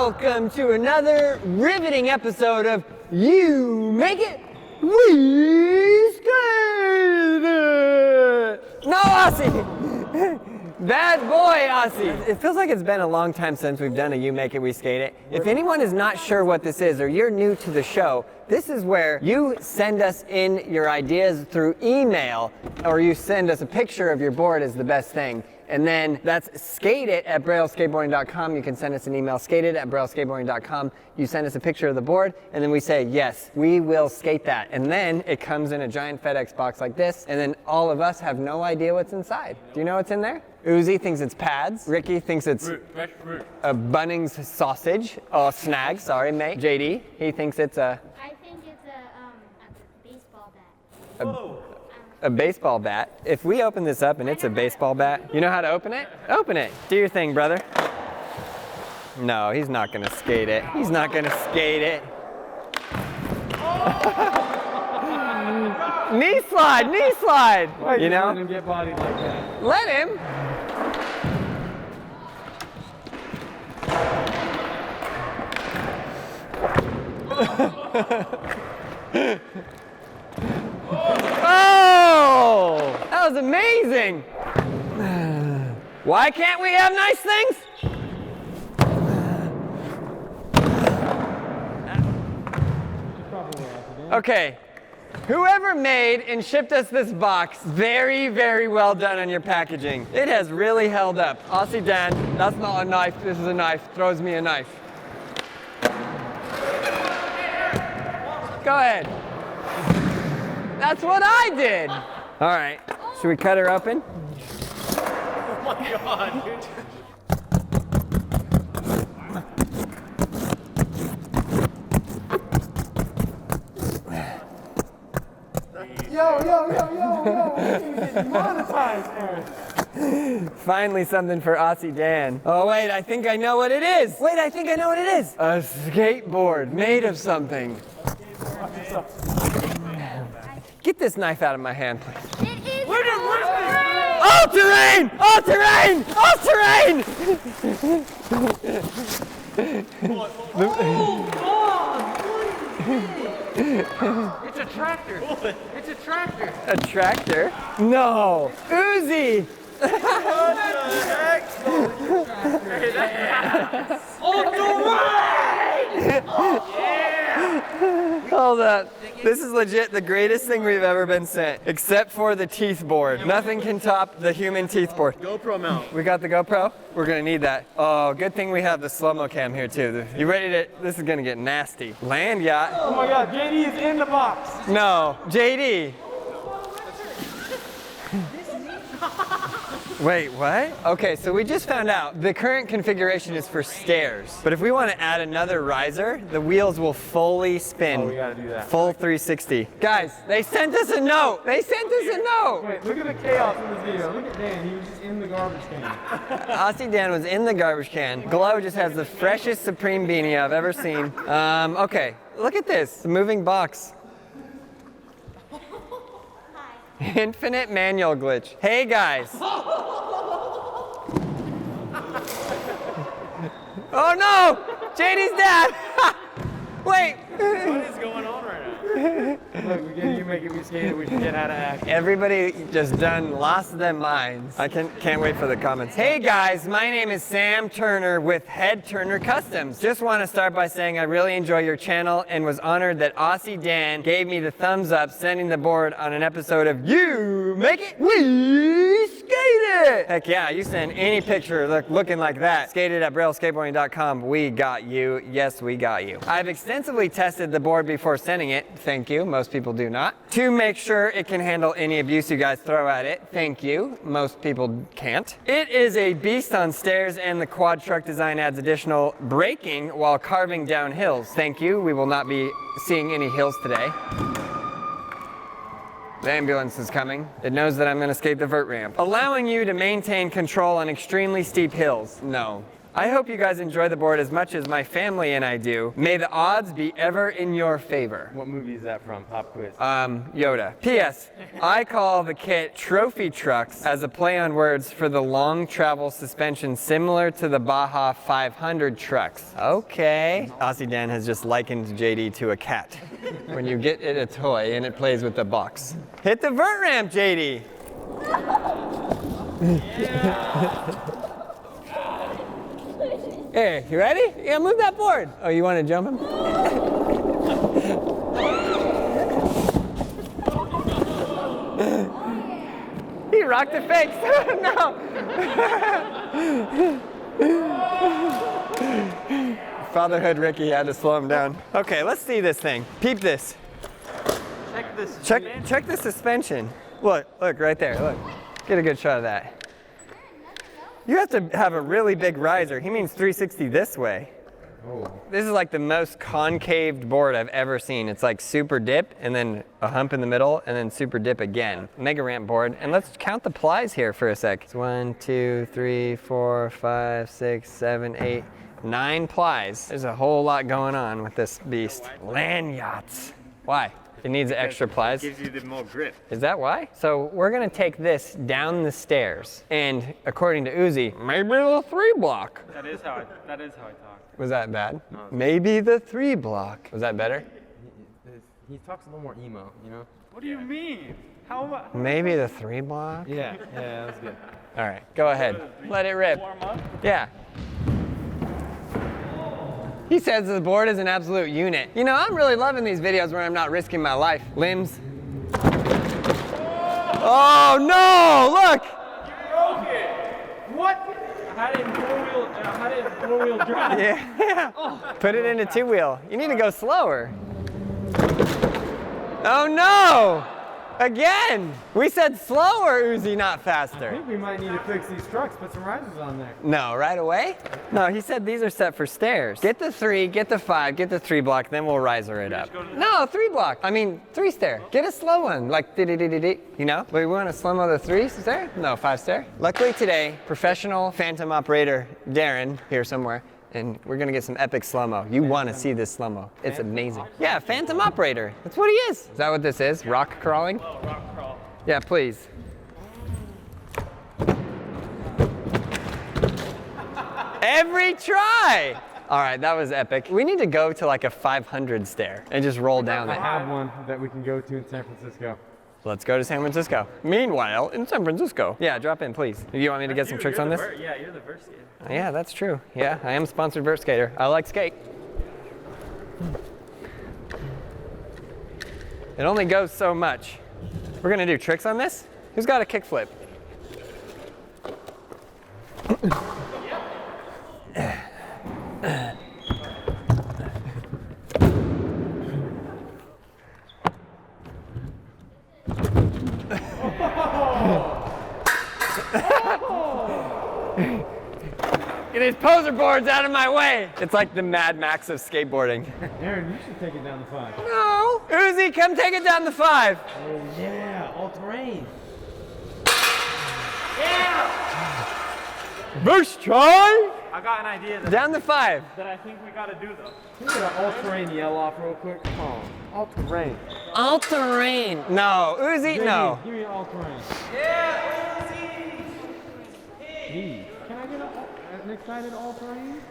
Welcome to another riveting episode of You Make It, We Skate It! No, Aussie! Bad boy, Aussie! It feels like it's been a long time since we've done a You Make It, We Skate It. If anyone is not sure what this is, or you're new to the show, this is where you send us in your ideas through email, or you send us a picture of your board is the best thing. And then that's skateit@brailleskateboarding.com. You can send us an email, skateit@brailleskateboarding.com. You send us a picture of the board, and then we say, yes, we will skate that. And then it comes in a giant FedEx box like this, and then all of us have no idea what's inside. Do you know what's in there? Uzi thinks it's pads. Ricky thinks it's a Bunnings sausage. Oh, snag, sorry, mate. JD, he thinks it's a... I think it's a baseball bat. A baseball bat. If we open this up and it's a baseball bat, you know how to open it? Open it. Do your thing, brother. No, he's not gonna skate it. He's not gonna skate it. Knee slide, knee slide. Why you know? Let him get bodied like that. Let him. Oh, that was amazing. Why can't we have nice things? Okay, whoever made and shipped us this box, very, very well done on your packaging. It has really held up. Aussie Dan, that's not a knife, this is a knife. Throws me a knife. Go ahead. That's what I did. All right, should we cut her open? Oh my god, dude. Yo, we're gonna get demonetized, Aaron. Finally something for Aussie Dan. Oh wait, I think I know what it is. Wait, I think I know what it is. A skateboard made of something. Get this knife out of my hand, please. It is All terrain! All terrain! All terrain! It's a tractor. It's a tractor. A tractor? No. Uzi! Hold up. This is legit the greatest thing we've ever been sent, except for the teeth board. Nothing can top the human teeth board. GoPro mount. We got the GoPro? We're gonna need that. Oh, good thing we have the slow-mo cam here too. You ready to, this is gonna get nasty. Land yacht. Oh my god, JD is in the box. No, JD. Wait, what? Okay, so we just found out the current configuration is for stairs. But if we want to add another riser, the wheels will fully spin. Oh, we gotta do that. Full 360. Guys, they sent us a note. They sent us a note. Wait, look at the chaos in this video. Look at Dan, he was just in the garbage can. Aussie Dan was in the garbage can. Glow just has the freshest Supreme beanie I've ever seen. Okay, look at this, the moving box. Infinite manual glitch. Hey guys. Oh no! JD's dad! Wait! What is going on right now? Look, we get You Make It, We Skate It, we forget how to act. Everybody just done lost their minds. I can't wait for the comments. Hey guys, my name is Sam Turner with Head Turner Customs. Just want to start by saying I really enjoy your channel and was honored that Aussie Dan gave me the thumbs up sending the board on an episode of You Make It, We Skate It! Heck yeah, you send any picture looking like that. Skateit@brailleskateboarding.com. We got you. Yes, we got you. I've extensively tested the board before sending it. Thank you. Most people do not. To make sure it can handle any abuse you guys throw at it. Thank you. Most people can't. It is a beast on stairs, and the quad truck design adds additional braking while carving down hills. Thank you. We will not be seeing any hills today. The ambulance is coming. It knows that I'm going to skate the vert ramp. Allowing you to maintain control on extremely steep hills. No. I hope you guys enjoy the board as much as my family and I do. May the odds be ever in your favor. What movie is that from? Pop quiz. Yoda. P.S. I call the kit Trophy Trucks as a play on words for the long travel suspension similar to the Baja 500 trucks. Okay. Aussie Dan has just likened JD to a cat. When you get it a toy and it plays with the box. Hit the vert ramp, JD. Hey, you ready? Yeah, move that board. Oh, you want to jump him? He rocked the fakes. No. Fatherhood Ricky had to slow him down. Okay, let's see this thing. Peep this. Check this. Check the suspension. Look right there. Look. Get a good shot of that. You have to have a really big riser. He means 360 this way. Oh. This is like the most concaved board I've ever seen. It's like super dip and then a hump in the middle and then super dip again. Mega ramp board. And let's count the plies here for a sec. It's 1, 2, 3, 4, 5, 6, 7, 8, 9 plies. There's a whole lot going on with this beast. Land yachts. Why? It needs extra plies. Gives you the more grip. Is that why? So we're gonna take this down the stairs, and according to Uzi, maybe the 3 block. That is how I talk. Was that bad? No. Maybe the 3 block. Was that better? He talks a little more emo, you know? What do you mean? How am I? Maybe the 3 block? Yeah, that's good. All right, go ahead. Let it rip. Warm up? Yeah. He says the board is an absolute unit. You know, I'm really loving these videos where I'm not risking my life. Limbs. Oh no, look! You broke it! What? I had it in four-wheel drive. Yeah. Put it into 2-wheel. You need to go slower. Oh no! Again! We said slower, Uzi, not I faster. think we might need to fix these trucks, put some risers on there. No, right away? No, he said these are set for stairs. Get the 3, get the 5, get the 3 block, then we'll riser it up. No, 3 block. I mean, 3 stair. Get a slow one, like di-di-di-di-di. You know? We want to slow-mo the 3 stair? No, 5 stair. Luckily today, professional phantom operator Darren, here somewhere, and we're gonna get some epic slow-mo. You wanna see this slow-mo. It's amazing. Yeah, phantom operator. That's what he is. Is that what this is? Rock crawling? Oh, rock crawl. Yeah, please. Every try! All right, that was epic. We need to go to like a 500 stair and just roll down I it. have one that we can go to in San Francisco. Let's go to San Francisco. Meanwhile, in San Francisco. Yeah, drop in, please. You want me to get some tricks on this? Yeah, you're the vert skater. Yeah, that's true. Yeah, I am sponsored vert skater. I like skate. It only goes so much. We're gonna do tricks on this? Who's got a kickflip? Get these poser boards out of my way. It's like the Mad Max of skateboarding. Aaron, you should take it down the 5. No. Uzi, come take it down the 5. Oh yeah, all terrain. First try. I got an idea Down the 5. that I think we gotta do though. Can we get an all terrain yell off real quick? Come on. All terrain. All terrain. No. Uzi, no. Give me an all terrain. Yeah, Can I get an excited all terrain?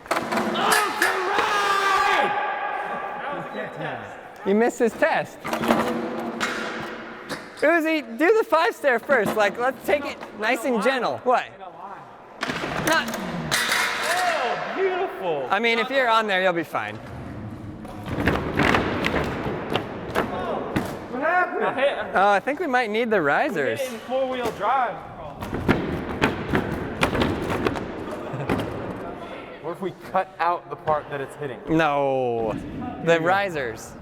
You missed his test. Uzi, do the 5 stair first. Like, let's take it nice and gentle. What? Not. Oh, beautiful. I mean, if you're on there, you'll be fine. What happened? Oh, I think we might need the risers. In 4-wheel drive. What if we cut out the part that it's hitting? No, the risers.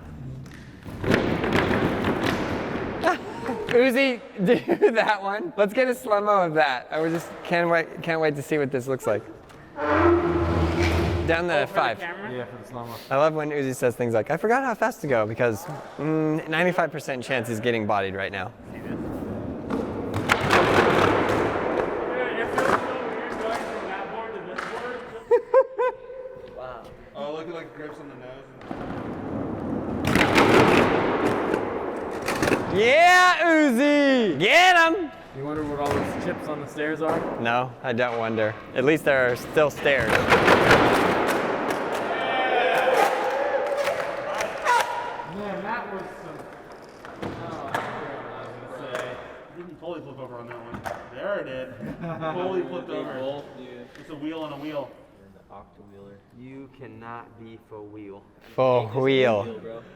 Uzi, do that one. Let's get a slow-mo of that. I was just can't wait to see what this looks like. Down the 5. Yeah, for the slow-mo. I love when Uzi says things like, I forgot how fast to go, because 95% chance he's getting bodied right now. You're feeling so weird going from that board to this board. on the stairs are? No, I don't wonder. At least there are still stairs. Man, that was some. Oh, I forgot what I was gonna say. Didn't totally flip over on that one. There it did. Totally flipped over. It's a wheel on a wheel. Octa-wheeler. You cannot be for wheel. Full wheel.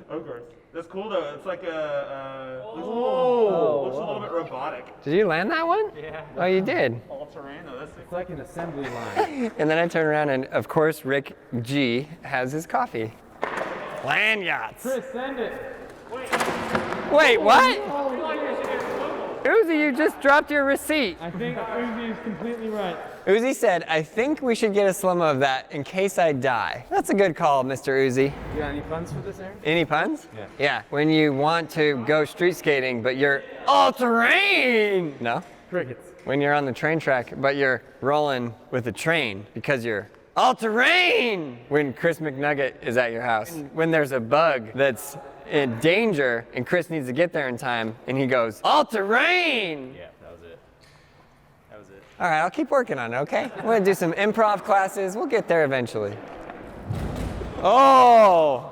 Of course. That's cool though. It's like looks a little bit robotic. Did you land that one? Yeah. Oh, you did. All terrain though. That's It's like an assembly line. And then I turn around and, of course, Rick G has his coffee. Land yachts. Chris, send it. Wait, what? Uzi, you just dropped your receipt. I think Uzi is completely right. Uzi said, I think we should get a slow-mo of that in case I die. That's a good call, Mr. Uzi. You got any puns for this, Aaron? Any puns? Yeah. Yeah, when you want to go street skating, but you're all-terrain. No? Crickets. When you're on the train track, but you're rolling with the train because you're all-terrain. When Chris McNugget is at your house. When there's a bug that's in danger and Chris needs to get there in time and he goes, all-terrain. Yeah, that was it. That was it. All right, I'll keep working on it, okay? I'm gonna do some improv classes. We'll get there eventually. Oh!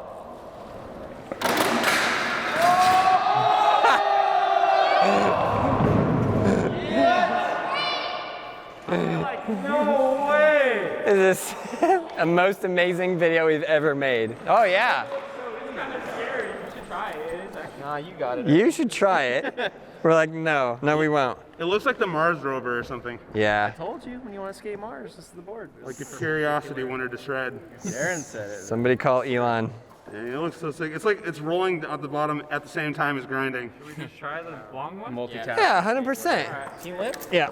No way! This is a most amazing video we've ever made. Oh yeah, It's kind of scary. You should try it. It is actually. Nah, you got it. you should try it. We're like, no, we won't. It looks like the Mars rover or something. Yeah, Told you when you want to skate Mars, this is the board. Like a Curiosity wanted to shred. Aaron said it. somebody call Elon. And it looks so sick. It's like it's rolling at the bottom at the same time as grinding. Should we just try the long one? Multitask. Yeah, 100%. Team lift? Yeah.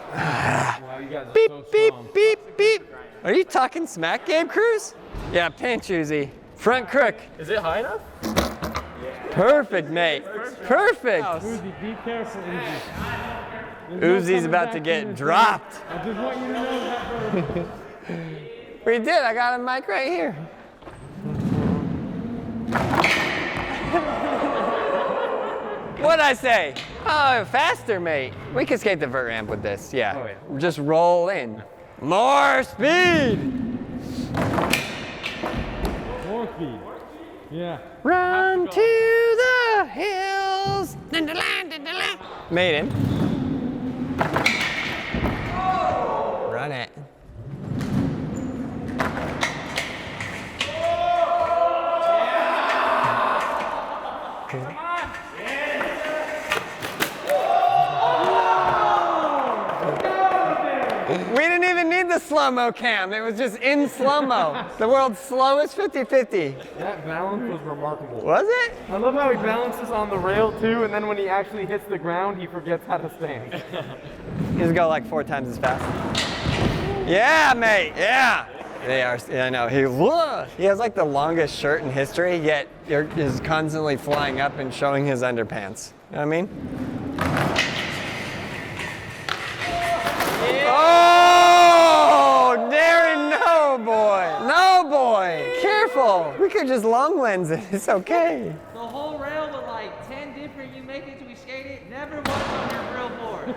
Wow, you guys are Beep, so beep, strong. beep, beep. Are you talking smack, Gabe Cruz? Yeah, pinch, Uzi. Front crook. Is it high enough? Perfect, mate. Perfect. Uzi, be careful, Uzi. There's no Uzi's coming about back to from get this. dropped. I just want you to know that. We did. I got a mic right here. What'd I say? Oh, faster, mate. We can skate the vert ramp with this. Yeah. Oh, yeah. Just roll in. More speed. More speed. Yeah. Run to the hills. Maiden. Run it. We didn't even need the slow-mo cam. It was just in slow-mo. The world's slowest 50-50. That balance was remarkable. Was it? I love how he balances on the rail too, and then when he actually hits the ground, he forgets how to stand. He's go like 4 times as fast. Yeah, mate. Yeah. They are. Yeah, I know. He has like the longest shirt in history, yet is constantly flying up and showing his underpants. You know what I mean? Oh, Darren, no, boy. No, boy. Careful. We could just long lens it. It's okay. The whole rail with like 10 different you make it till we skate it, never once on your real board.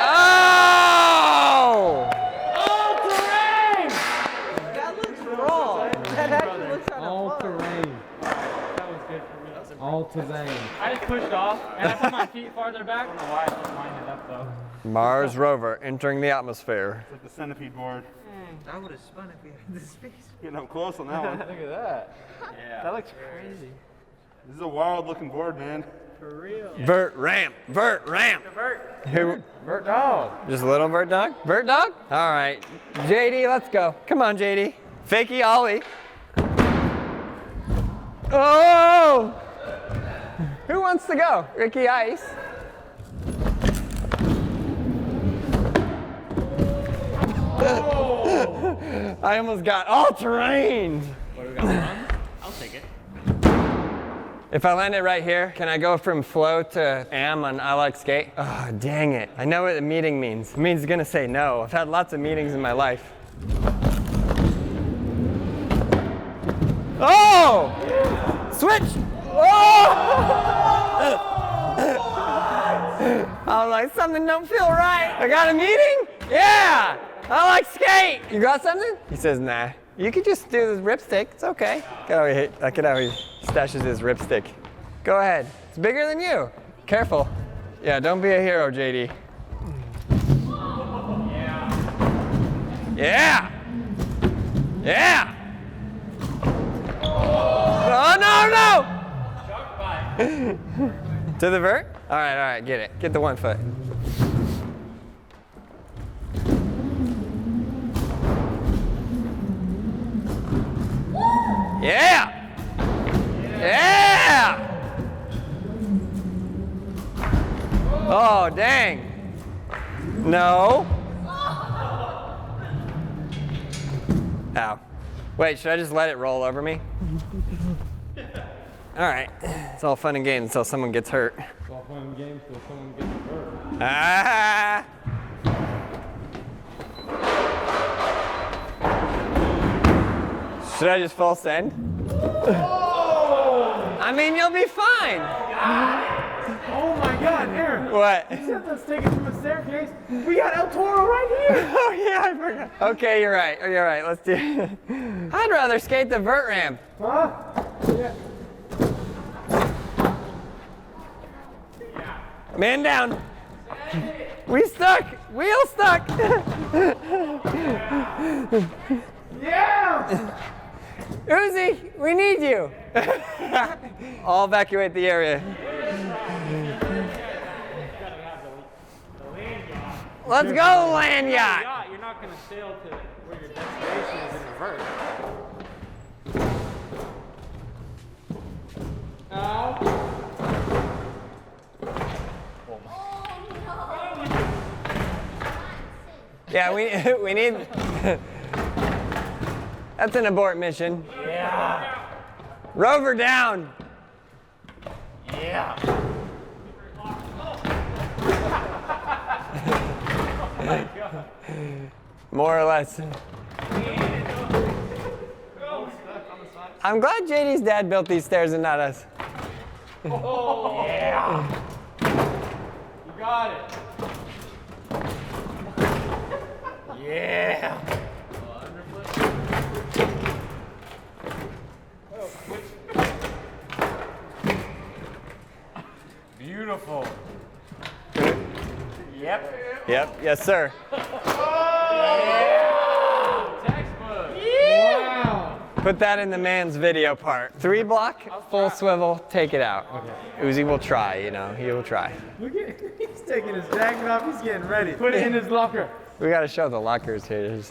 Oh! That looks wrong. That actually looks kind All of fun. terrain. That was good for me. All terrain. I just pushed off and I put my feet farther back. I don't know why I just lined it up though. Mars rover entering the atmosphere. It's like the centipede board. That would have spun if we had this space. Getting up close on that one. Look at that. Yeah. That looks crazy. This is a wild looking board, man. For real. Vert ramp. Vert ramp. Who? Vert dog. Just a little vert dog? Vert dog? All right. JD, let's go. Come on, JD. Fakey ollie. Oh! Who wants to go? Ricky Ice. I almost got all terrain. What do we got? One? I'll take it. If I land it right here, can I go from flow to am on I like skate? Oh, dang it. I know what the meeting means. It means it's gonna say no. I've had lots of meetings in my life. Oh! Switch! Oh! I'm like, something don't feel right. I got a meeting? Yeah! I like skate! You got something? He says, nah. You could just do this ripstick. It's okay. Get over here. Get over here. He stashes his ripstick. Go ahead. It's bigger than you. Careful. Yeah, don't be a hero, JD. Yeah! Yeah! Oh, no, no! To the vert? All right, get it. Get the 1 foot. Yeah! Yeah! Oh, dang. No. Ow. Wait, should I just let it roll over me? All right. It's all fun and games until someone gets hurt. It's all fun and games until someone gets hurt. Ah! Should I just full send? I mean, you'll be fine. Oh my God, Aaron! What? Except let's take it from a staircase. We got El Toro right here. Oh yeah, I forgot. Okay, you're right. You're right. Let's do it. I'd rather skate the vert ramp. Huh? Yeah. Man down. We stuck. Wheel stuck. Yeah! Uzi, we need you. I'll evacuate the area. Let's go, land yacht. Yacht, you're not going to sail to where your destination is in reverse. Yeah, we need. That's an abort mission. Yeah! Rover down. Yeah! More or less. I'm glad JD's dad built these stairs and not us. Oh, yeah! You got it! Yeah! Beautiful. Yep. Yep. Yes, sir. Textbook. Wow! Put that in the man's video part. 3 block, full swivel, take it out. Uzi will try, you know, he will try. Look at him. He's taking his jacket off. He's getting ready. Put it in his locker. We gotta show the lockers here.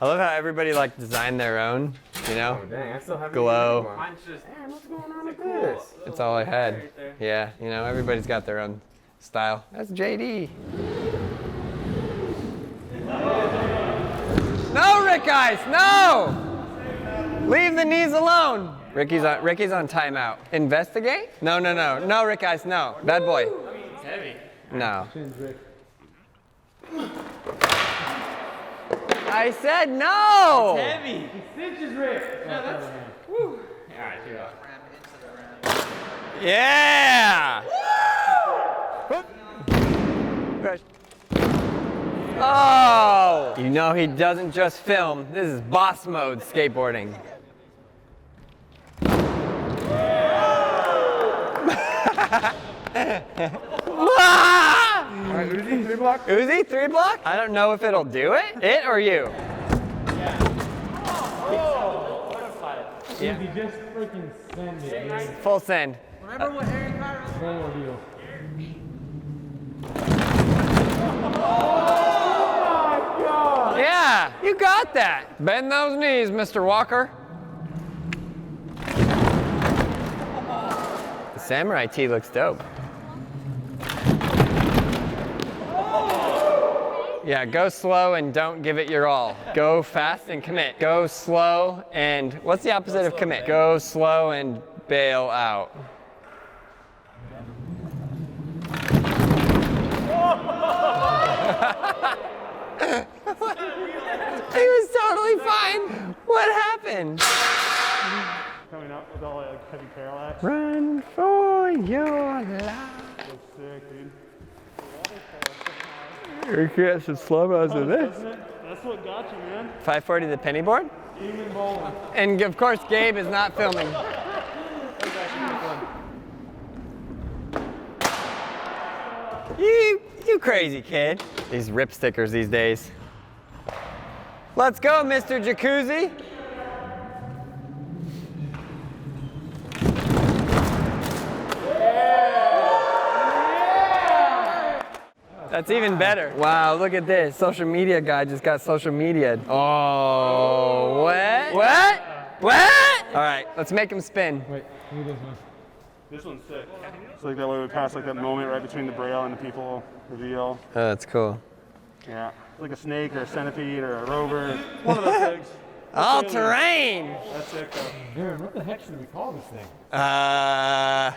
I love how everybody like designed their own, you know? Oh, dang, I still have Glow. Mine's just Man, what's going on with this? That's all I had. Yeah, you know, everybody's got their own style. That's JD. No, Rick Ice, no! Leave the knees alone. Ricky's on timeout. Investigate? No, Rick Ice, no. Bad boy. it's heavy. No. I said no! Heavy. Stitches, Rick. No, that's. Woo. All right, here we go. Yeah! Oh! You know he doesn't just film. This is boss mode skateboarding. All right, Uzi, 3 block. Uzi, 3 block? I don't know if it'll do it. It or you? Uzi, just freaking send it, man. Full send. Remember what Aaron Carter was One more deal. Yeah, you got that. Bend those knees, Mr. Walker. The samurai tee looks dope. Yeah, go slow and don't give it your all. Go fast and commit. Go slow and, what's the opposite of commit? Go slow and bail out. He was totally fine. What happened? Coming up. with all like heavy parallax. Run for your life. That's sick, dude. You get some slow-mos of this. That's what got you, man. 540 the penny board? Even bowling. And of course, Gabe is not filming. You crazy kid. These rip stickers these days. Let's go, Mr. Jacuzzi. That's even better. Wow, look at this. Social media guy just got social media'd. Oh, what? What? What? All right, let's make him spin. Wait, look at this one. This one's sick. It's like that way we pass like that moment right between the Braille and the people reveal. Oh, that's cool. Yeah. Like a snake or a centipede or a rover. One of those things. All terrain. That's sick though. Darren, what the heck should we call this thing? I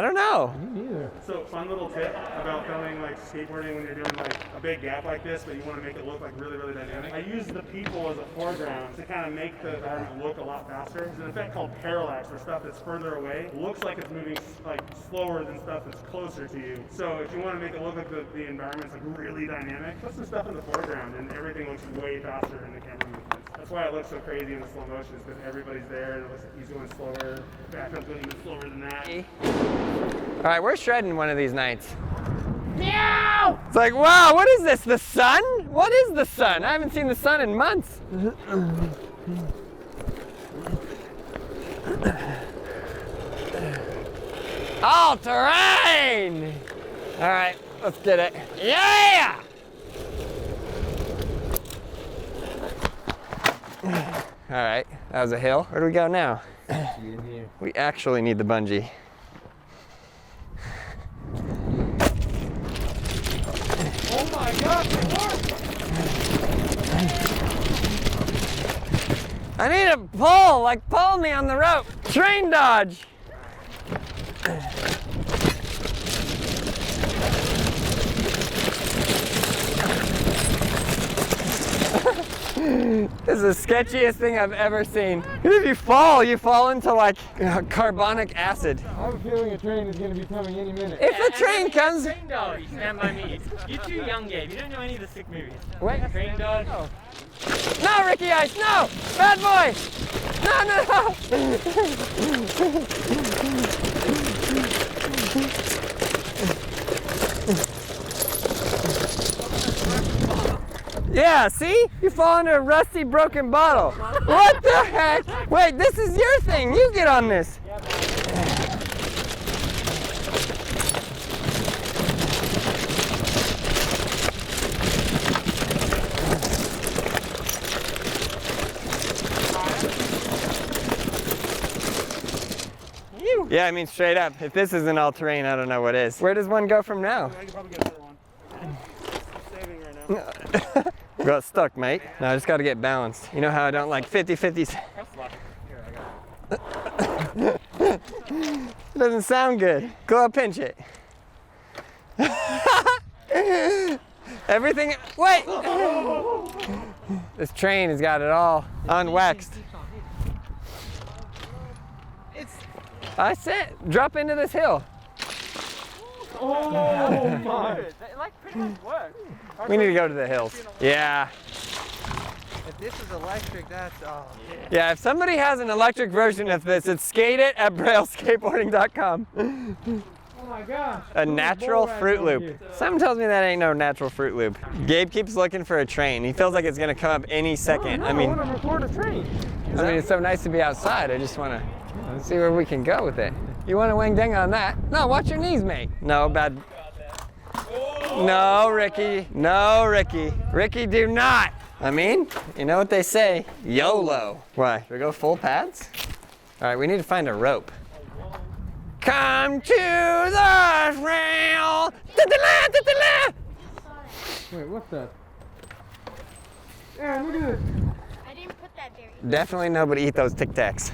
don't know. Me neither. So fun little tip about filming like skateboarding when you're doing like a big gap like this, but you want to make it look like really, really dynamic. I use the people as a foreground to kind of make the environment look a lot faster. There's an effect called parallax, where stuff that's further away looks like it's moving like slower than stuff that's closer to you. So if you want to make it look like the environment's like really dynamic, put some stuff in the foreground and everything looks way faster in the camera movements. That's why it looks so crazy in the slow motion, is because everybody's there and it looks like he's going slower. Background's going even slower than that. All right, we're shredding one of these nights. Meow! It's like, wow, what is this? The sun? What is the sun? I haven't seen the sun in months. All terrain! All right, let's get it. Yeah! All right, that was a hill. Where do we go now? We actually need the bungee. Oh my God, it worked! I need a pull, like pull me on the rope. Train dodge. This is the sketchiest thing I've ever seen. If you fall into like carbonic acid. I have a feeling a train is going to be coming any minute. If a train comes. Train dog, stand by me. You're too young, Gabe. You don't know any of the sick movies. Wait. Train dog. No, Ricky Ice, no! Bad boy! No, no, no! Yeah, see? You fall into a rusty, broken bottle. What the heck? Wait, this is your thing. You get on this. Yeah, I mean straight up. If this isn't all terrain, I don't know what is. Where does one go from now? I could probably get another one. I'm saving right now. Got stuck, mate. No, I just got to get balanced. You know how I don't like 50-50s? It doesn't sound good. Go up, pinch it. Everything. Wait! This train has got it all unwaxed. I said, drop into this hill. Oh my! It like pretty much worked. We need to go to the hills. Yeah. If this is electric, that's Yeah, if somebody has an electric version of this, it's skate it at brailleskateboarding.com. Oh my gosh! A natural Fruit Loop. Something tells me that ain't no natural Fruit Loop. Gabe keeps looking for a train. He feels like it's gonna come up any second. I mean, I want to record a train. it's so nice to be outside. I just wanna see where we can go with it. You want to wing ding on that? No, watch your knees, mate. No, bad. No, Ricky. No, Ricky. Ricky, do not. I mean, you know what they say, YOLO. Why? Should we go full pads? All right, we need to find a rope. Come to the rail. Da-da-la, da-da-la. Wait, what's that? Yeah, look at this. I didn't put that very. Definitely nobody eat those Tic Tacs.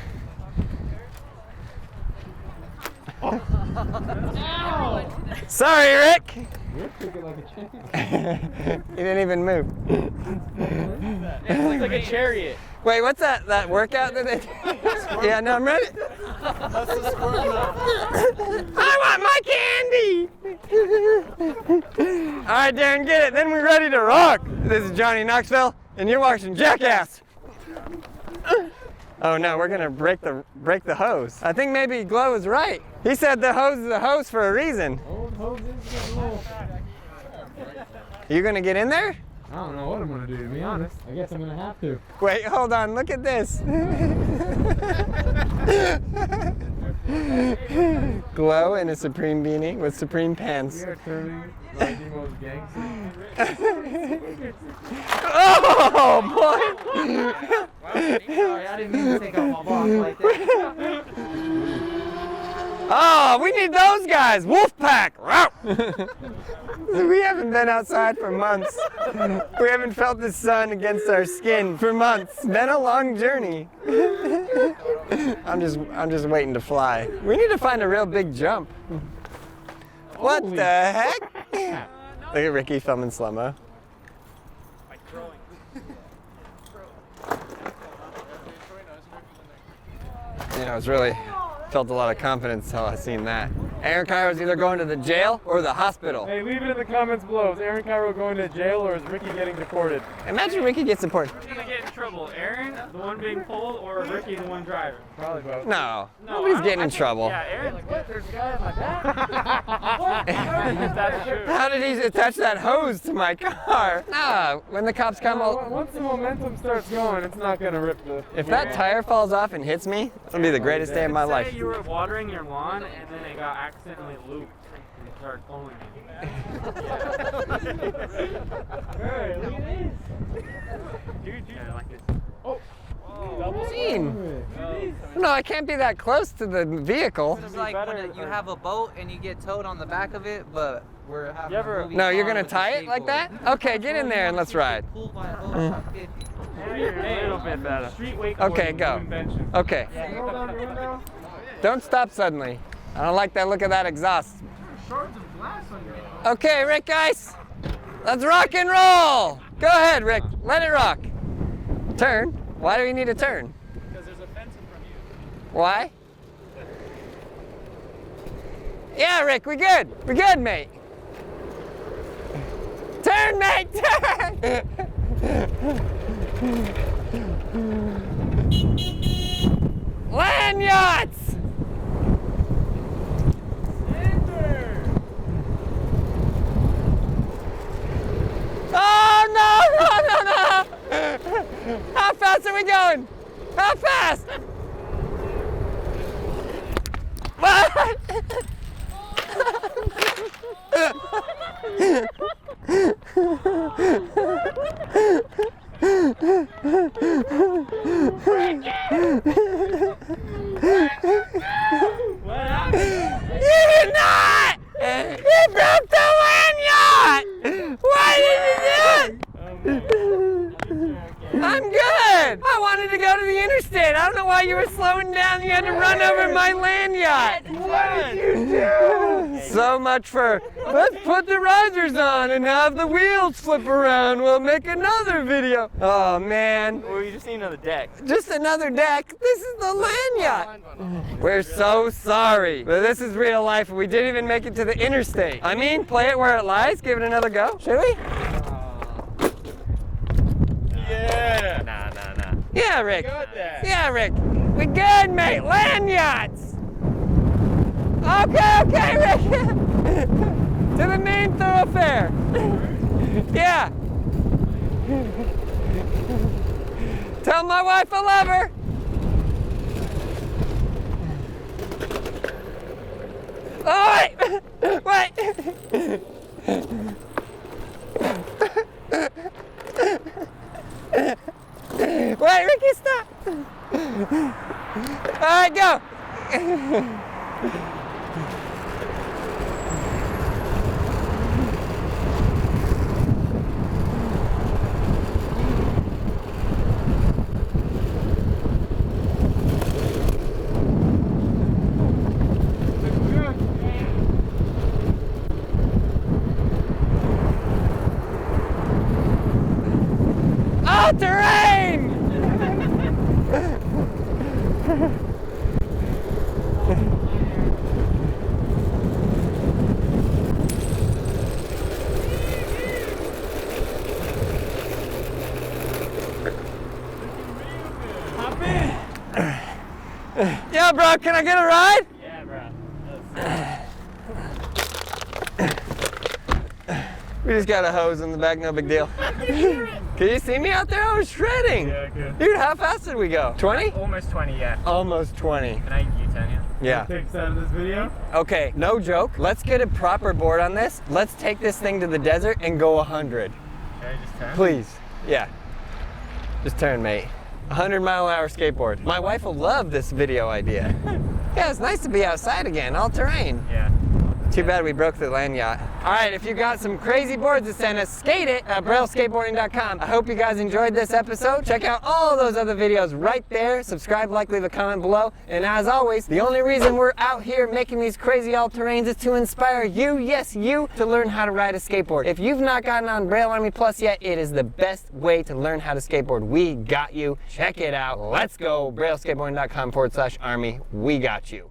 Sorry, Rick. You're thinking like a chain. He didn't even move. It looks like a chariot. Wait, what's that workout that they do? Yeah, no, I'm ready. That's the square now. I want my candy! All right, Darren, get it. Then we're ready to rock. This is Johnny Knoxville, and you're watching Jackass. Oh no, we're gonna break the hose. I think maybe Glow is right. He said the hose is a hose for a reason. Old hoses and old. You gonna get in there? I don't know what I'm gonna do, to be honest. I guess I'm gonna have to. Wait, hold on, look at this. Glow in a Supreme beanie with Supreme pants. We are turning like the most gangster. Oh boy! Sorry, I didn't mean to take off my box like that. Oh, we need those guys! Wolfpack! We haven't been outside for months. We haven't felt the sun against our skin for months. Been a long journey. I'm just waiting to fly. We need to find a real big jump. What the heck? Look at Ricky filming slow-mo. You know, it's really felt a lot of confidence until I seen that. Aaron Cairo's either going to the jail or the hospital. Hey, leave it in the comments below. Is Aaron Cairo going to jail or is Ricky getting deported? Imagine Ricky gets deported. Who's gonna get in trouble? Aaron, the one being pulled, or Ricky, the one driving? Probably both. No, No, nobody's I getting in think- trouble. Yeah, Aaron. What? There's a guy in my back? That's true. How did he attach that hose to my car? Nah, when the cops come, Once the momentum starts going, it's not gonna rip the... if that tire falls off and hits me, it'll be the greatest day of my life. Say you were watering your lawn and then it got accidentally looped and started flowing you. Hey, look at this. Yeah, like this. Scene. No, I can't be that close to the vehicle. It's like when you have a boat and you get towed on the back of it, but we're having a movie No, you're on gonna with a tie it like that? skateboard. Okay, get in there and let's ride. Pulled by a boat truck 50. Now you're a little bit better. Street wakeboarding. Okay, go. Invention. Okay. Roll down the window. Don't stop suddenly. I don't like that look of that exhaust. Okay, Rick, guys. Let's rock and roll. Go ahead, Rick. Let it rock. Turn. Why do we need a turn? Because there's a fence in front of you. Why? Yeah, Rick, we good. We good, mate. Turn, mate, turn. Land yachts. Oh, no. How fast are we going? How fast? What? You did not! You broke the land yacht! Why did you do it? I'm good! I wanted to go to the interstate. I don't know why you were slowing down. You had to run over my land yacht. What did you do? So much for, let's put the risers on and have the wheels flip around. We'll make another video. Oh, man. Well, you just need another deck. Just another deck. This is the land yacht. We're so sorry. But this is real life. We didn't even make it to the interstate. I mean, play it where it lies. Give it another go. Should we? Yeah. Nah. Yeah, Rick. Got that. Yeah, Rick. We good, mate. Land yachts. Okay, Rick. To the main thoroughfare. Yeah. Tell my wife I love her. Oh, wait. Wait, Ricky, stop. All right, go. Oh, terrain! Yeah, bro, can I get a ride? Yeah, bro. We just got a hose in the back, no big deal. Can you see me out there? I was shredding. Yeah, good. Dude, how fast did we go? 20? Almost 20, yeah. Almost 20. Can I U-turn you? Yeah. Takes out of this video. Okay, no joke. Let's get a proper board on this. Let's take this thing to the desert and go 100. Can I just turn? Please. Yeah. Just turn, mate. 100-mile-an-hour skateboard. My wife will love this video idea. Yeah, it's nice to be outside again, all terrain. Yeah. Too bad we broke the land yacht. All right, if you got some crazy boards to send us, skate it at brailleskateboarding.com. I hope you guys enjoyed this episode. Check out all those other videos right there. Subscribe, like, leave a comment below. And as always, the only reason we're out here making these crazy all-terrains is to inspire you, yes, you, to learn how to ride a skateboard. If you've not gotten on Braille Army Plus yet, it is the best way to learn how to skateboard. We got you. Check it out. Let's go. brailleskateboarding.com/army. We got you.